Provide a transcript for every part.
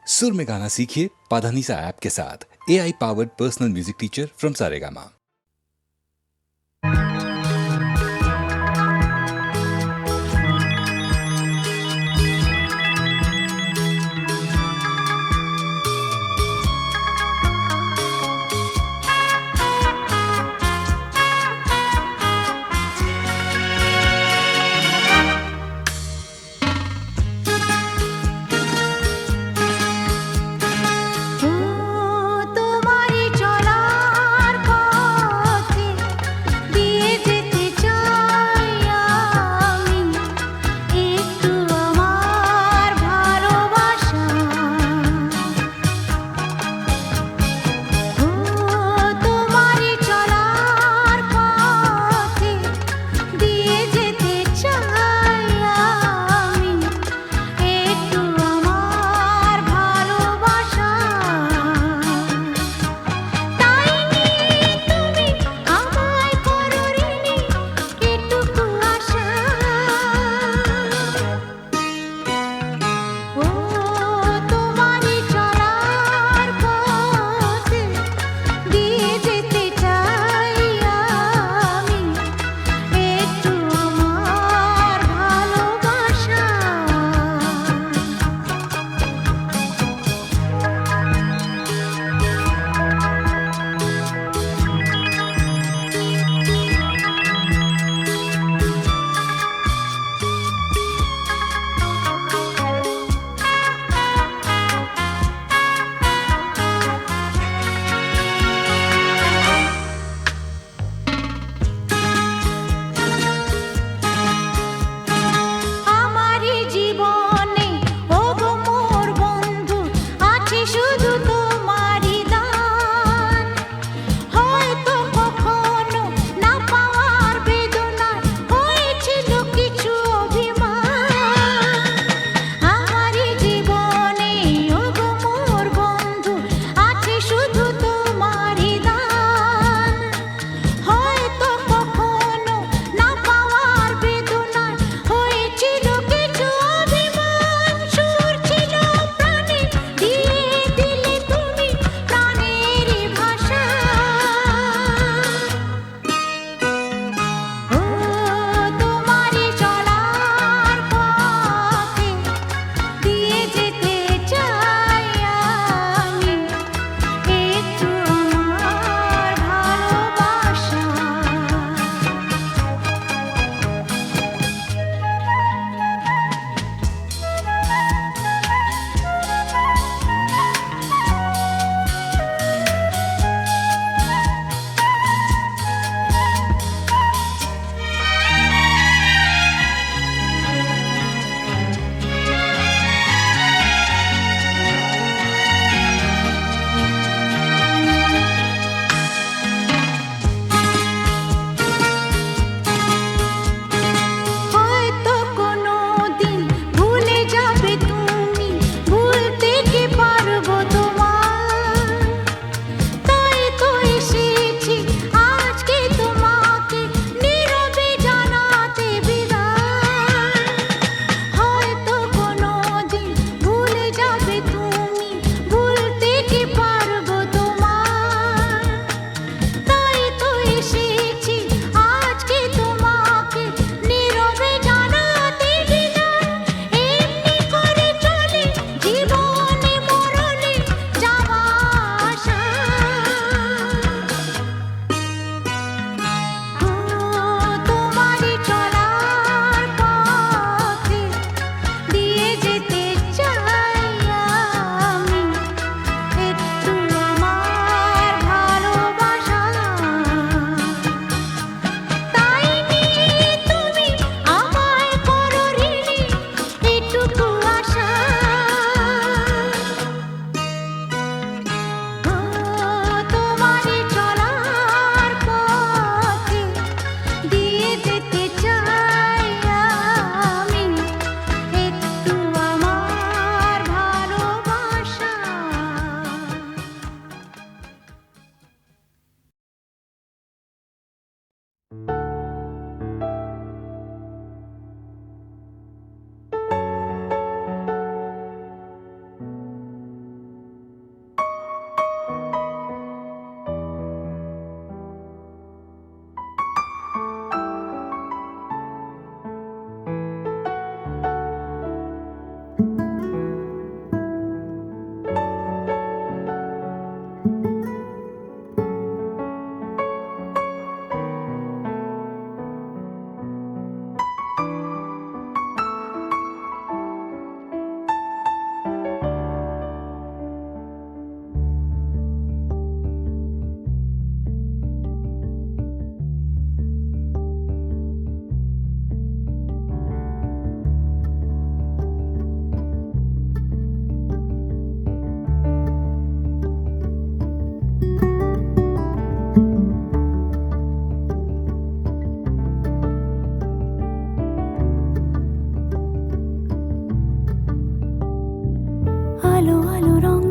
सुर में गाना सीखिए पाधानीसा ऐप के साथ। AI powered personal music teacher from Saregama. তোমারি চলার পথ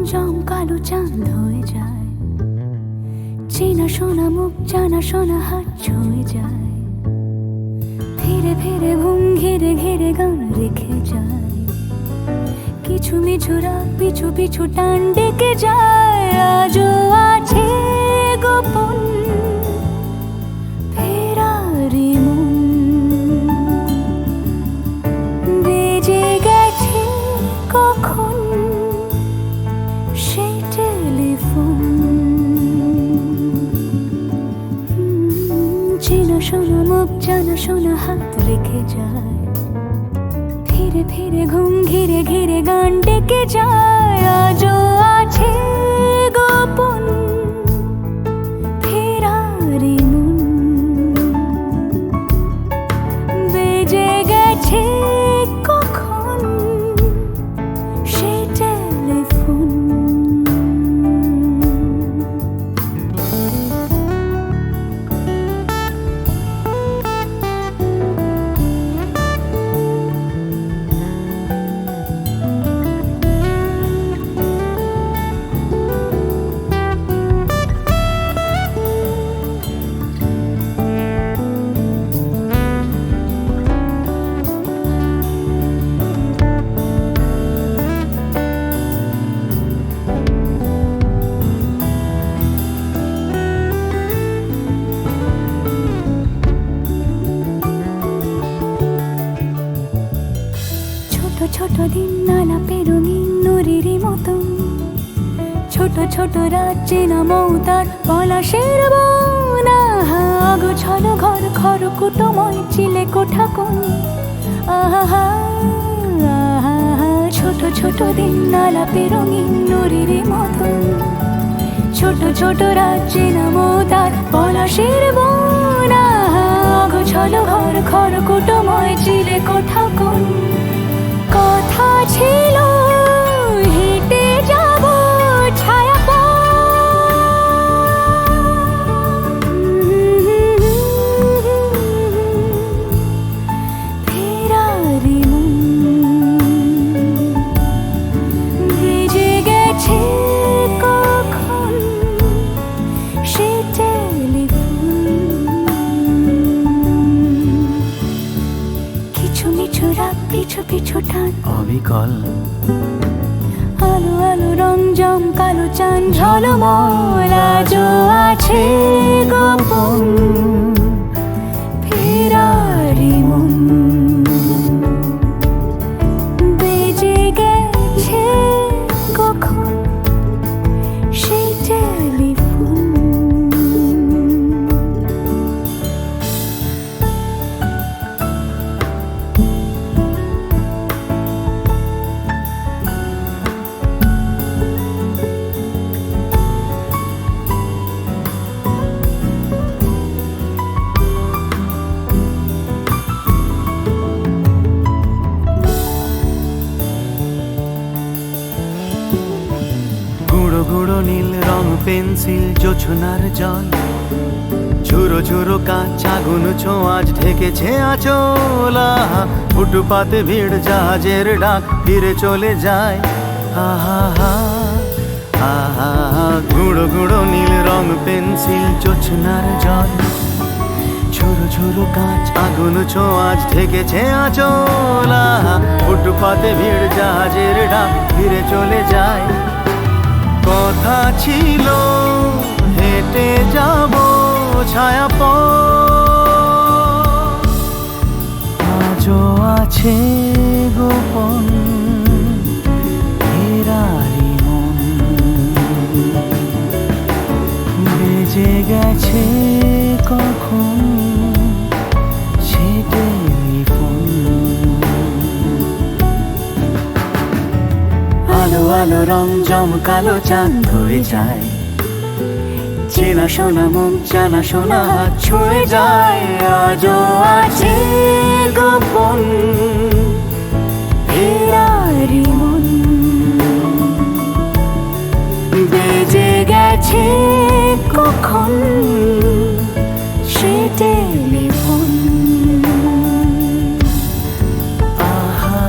রংজম কালো চাঁদ হয়ে যায়, চেনা শোনা মুখ জানা শোনা হাত ছুঁয়ে যায়, ফিরে ফিরে ঘুম ঘিরে ঘিরে গান রেখে যায়, কিছু মিছু রাত পিছু পিছু টান ডেকে যায়। আজও আছে গোপন ফেরারি মন, বেজে গেছে কখন সেই টেলিফোন। চেনা শোনা মুখ জানা শোনা হাত রেখে যায়, ফিরে ফিরে ঘুম ঘিরে ঘিরে গান ডেকে যায়। আজও আছে গোপন ফেরারি মন, বেজে গেছে কখন সেই টেলিফোন। ছোট দিন আলাপে রঙিন নুরির মতন, ছোট ছোট রাত চেনা মৌতার পলাশের বন। গোছানো ঘর খড়কুটোময় চিলে কোঠা কোন, আহা ছোট ছোট দিন আলাপে রঙিন নুরির মতন, ছোট ছোট রাত চেনা মৌতার পলাশের বন। গোছানো ঘর খড়কুটোময় চিলে কোঠা কোন, কথা ছিল হেঁটে যাব ছায়া ফেরারি মন, ভেজে গেছে কখন সে টেলিফোন। কিছু মিছু রাত পিছু পিছু টান অবিকল, আলো আলো রংজম কালো চাঁদ ঝলমল। আজও আছে গোপন ফেরারি মন, বেজে গেছে কখন সেই টেলিফোন। গুঁড়ো গুঁড়ো নীল রং পেন্সিল জোছনার জল, ঝুরো ঝুরো কাঁচ আগুন ছোঁয়াজ ঢেকেছে আঁচল। ফুটপাতে ভিড় জাহাজের ডাক ফিরে চলে যায়। আহা আহা গুঁড়ো গুঁড়ো নীল রং পেন্সিল জোছনার জল, ঝুরো ঝুরো কাঁচ আগুন ছোঁয়াজ ঢেকেছে আঁচল। ফুটপাতে ভিড় জাহাজের ডাক ফিরে চলে যায়। কথা ছিল হেঁটে যাব ছায়া আজও আছে গোপন ফেরারি মন, বেজে গেছে কখন সে টেলিফোন। আলো আলো রং জমকালো চাঁদ হয়ে যায়, চেনা শোনা মুখ জানা শোনা হাত ছুঁয়ে যায়। আজও আছে গোপন ফেরারি মন, বেজে গেছে কখন সে টেলিফোন। আহা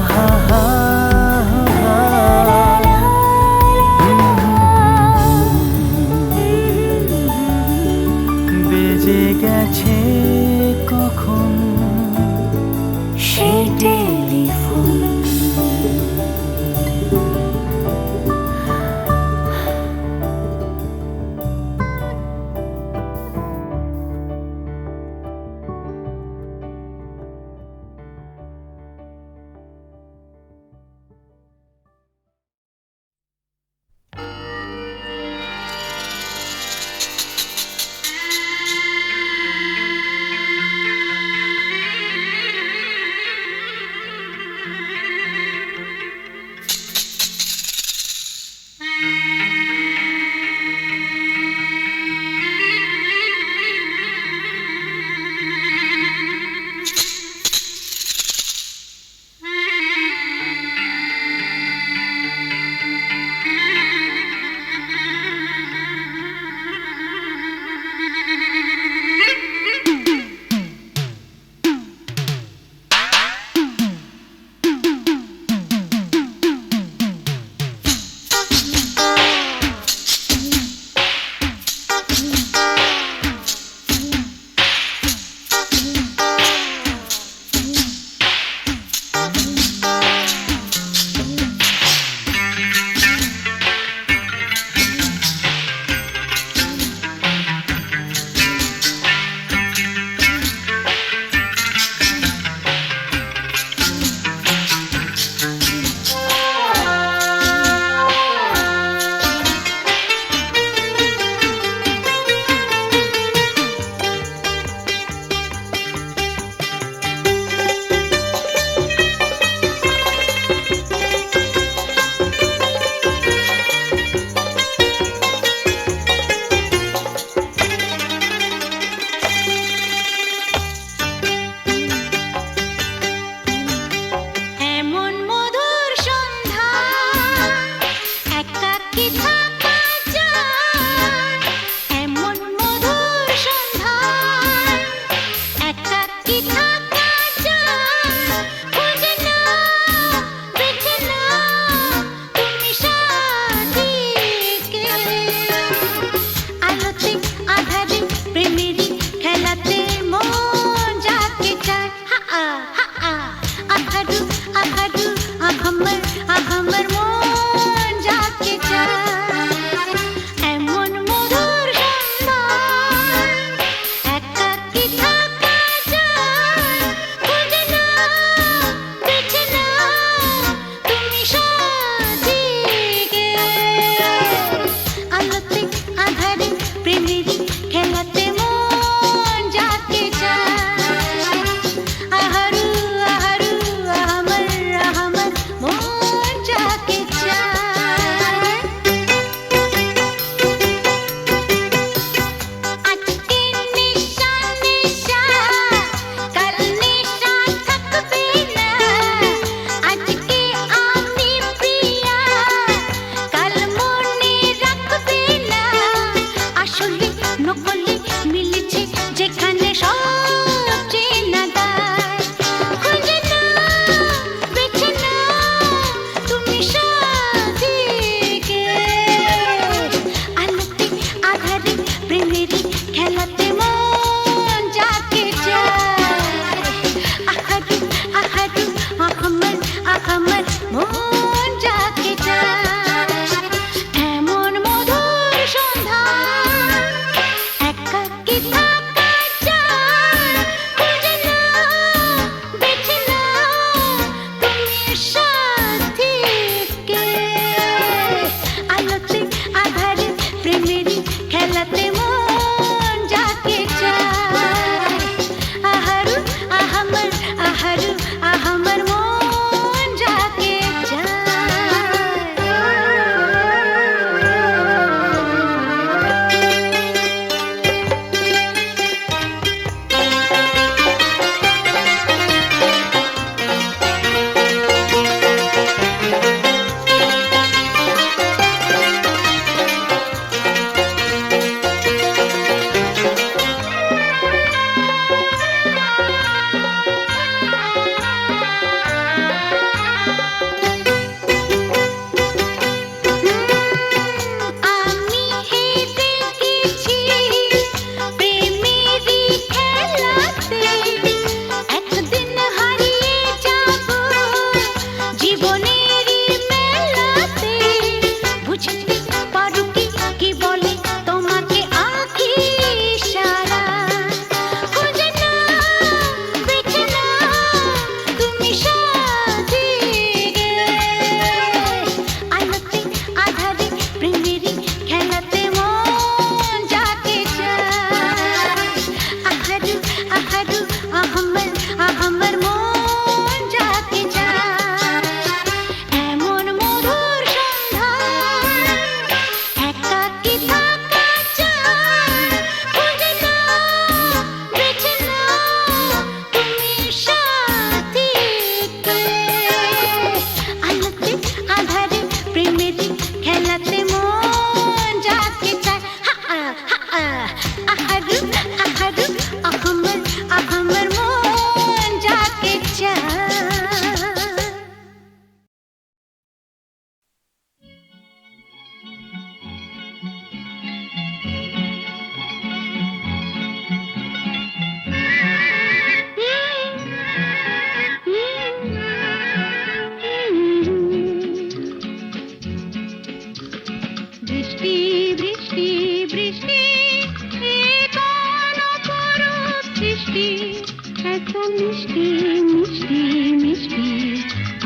মিষ্টি মিষ্টি মিষ্টি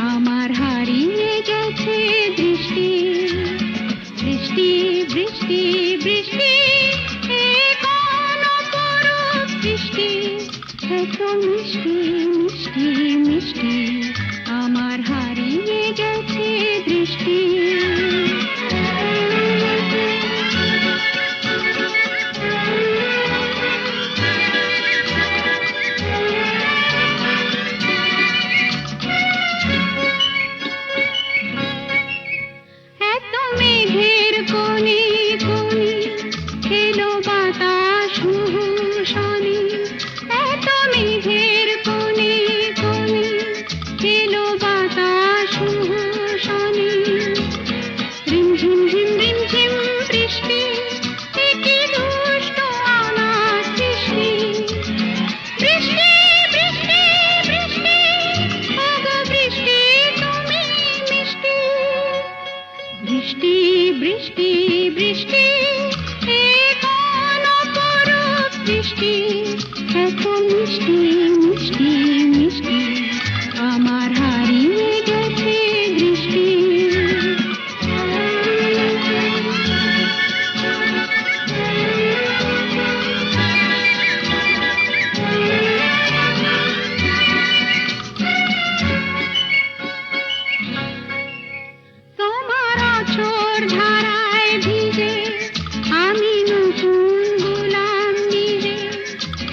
আমার হারিয়ে গেছে দৃষ্টি বৃষ্টি বৃষ্টি বৃষ্টি এ কোন অপরূপ বৃষ্টি এত মিষ্টি মিষ্টি মিষ্টি আমার হারিয়ে গেছে দৃষ্টি বৃষ্টি বৃষ্টি বৃষ্টি এ কোন অপরূপ বৃষ্টি এত মিষ্টি মিষ্টি মিষ্টি আমার হারিয়ে গেছে দৃষ্টি ধারায় ভিজে আমি নতুন গোলাম নিজে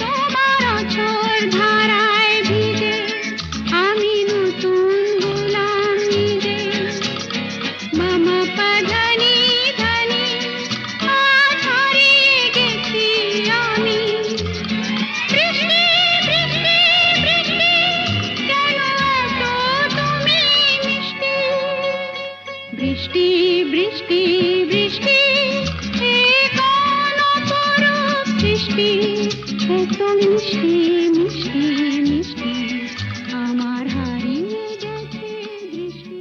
তোমার অঝোর ধারায় ভিজে আমি নতুন গোলাম নিজে মামা পাধানি ধানি আজ হারিয়ে গেছি আমি বৃষ্টি বৃষ্টি বৃষ্টি কেন এত তুমি মিষ্টি বৃষ্টি বৃষ্টি বৃষ্টি এ কোন অপরূপ বৃষ্টি এত মিষ্টি মিষ্টি মিষ্টি আমার হারিয়ে গেছে দৃষ্টি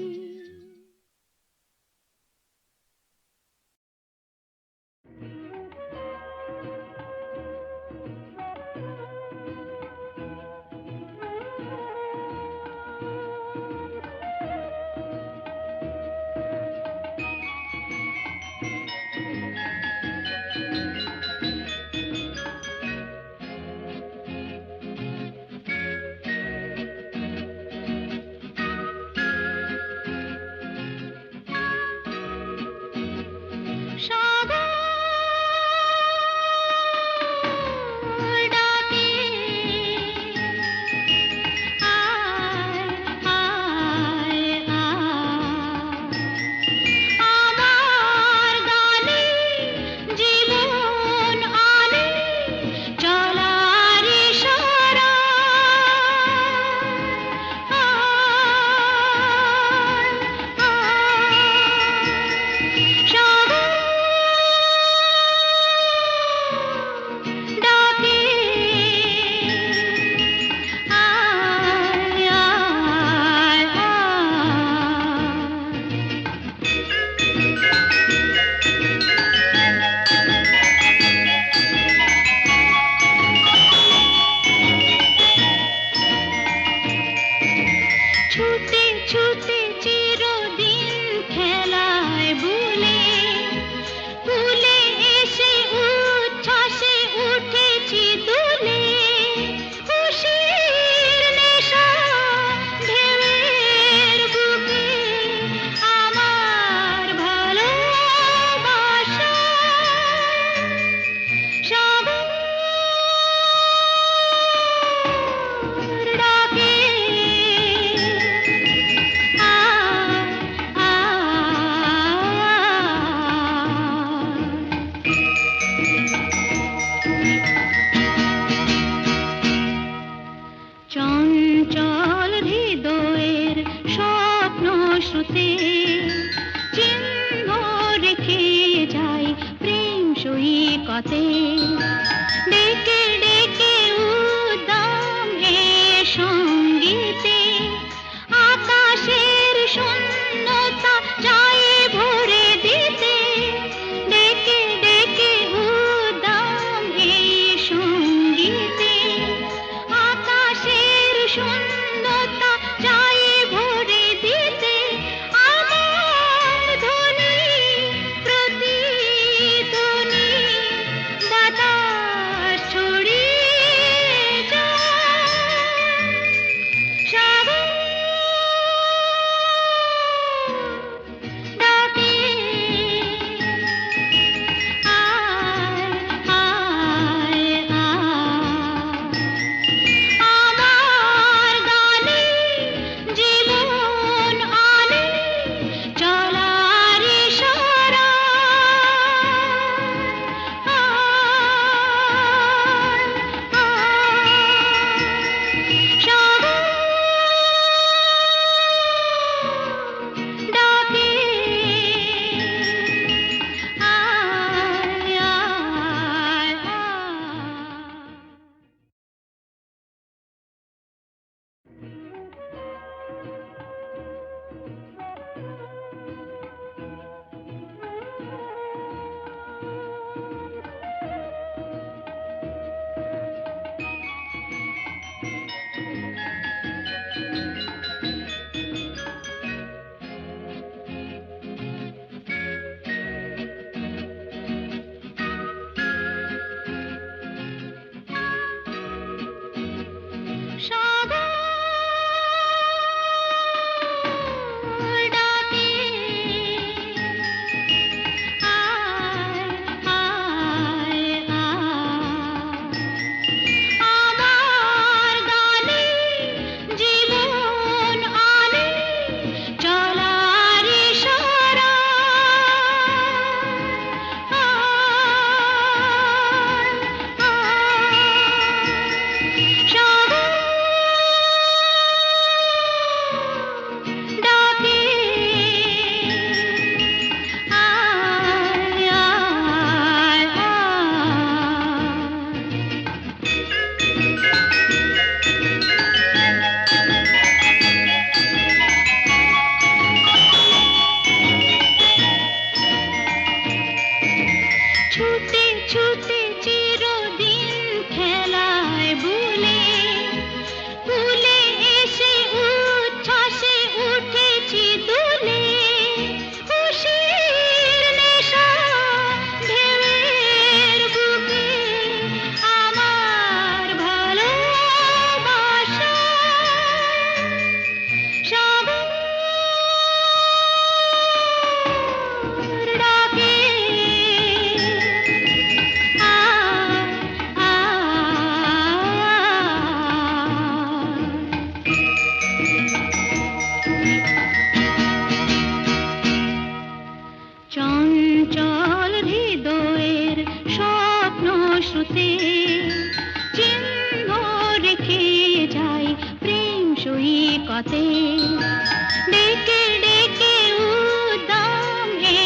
পথে ডেকে ডেকে উদ্দাম এ সঙ্গীতে আকাশের শূন্যতা যায় ভরে দিতে ডেকে ডেকে উদ্দাম এ সঙ্গীতে আকাশের ছুটে চিরদিন খেলায় ভুলে ভুলে এসে উচ্ছ্বাসে উঠেছি দুলে খুশির নেশা ঢেউয়ের বুকে আমার ভালোবাসা সাগর ডাকে চঞ্চল হৃদয়ের স্বপ্ন শ্রুতে চিহ্ন রেখে যাই প্রেম সৈকতে ডেকে ডেকে উদ্দাম এ